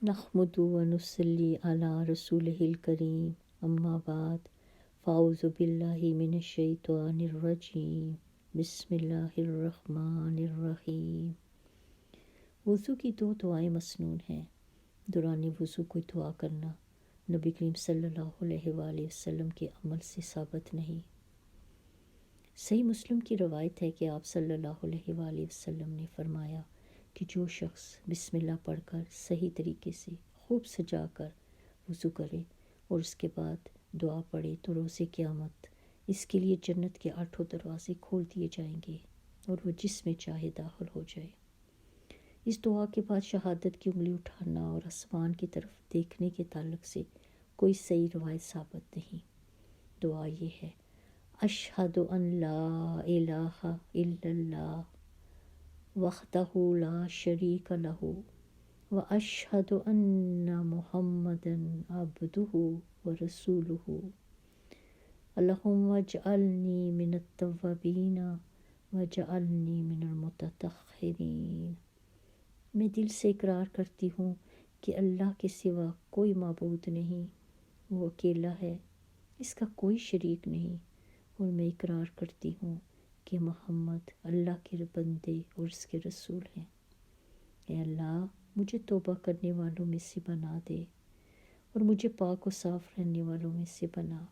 نحمدہ و نصلی علی رسولہ الکریم، اما بعد، فاعوذ باللہ من الشیطان الرجیم، بسم اللہ الرحمن الرحیم۔ وضو کی دو دعائیں مسنون ہیں۔ دوران وضو کوئی دعا کرنا نبی کریم صلی اللہ علیہ وآلہ وسلم کے عمل سے ثابت نہیں۔ صحیح مسلم کی روایت ہے کہ آپ صلی اللہ علیہ وآلہ وسلم نے فرمایا کہ جو شخص بسم اللہ پڑھ کر صحیح طریقے سے خوب سجا کر وضو کرے اور اس کے بعد دعا پڑھے تو روز قیامت اس کے لیے جنت کے 8 دروازے کھول دیے جائیں گے اور وہ جس میں چاہے داخل ہو جائے۔ اس دعا کے بعد شہادت کی انگلی اٹھانا اور آسمان کی طرف دیکھنے کے تعلق سے کوئی صحیح روایت ثابت نہیں۔ دعا یہ ہے: اشہد ان لا الہ الا اللہ وحدہ لا شریک لہ واشہد ان محمدا عبدہ ورسولہ اللہم اجعلنی من التوابین واجعلنی من المتطہرین۔ میں دل سے اقرار کرتی ہوں کہ اللہ کے سوا کوئی معبود نہیں، وہ اکیلا ہے، اس کا کوئی شریک نہیں، اور میں اقرار کرتی ہوں کہ محمد اللہ کے بندے اور اس کے رسول ہیں۔ اے اللہ، مجھے توبہ کرنے والوں میں سے بنا دے اور مجھے پاک و صاف رہنے والوں میں سے بنا۔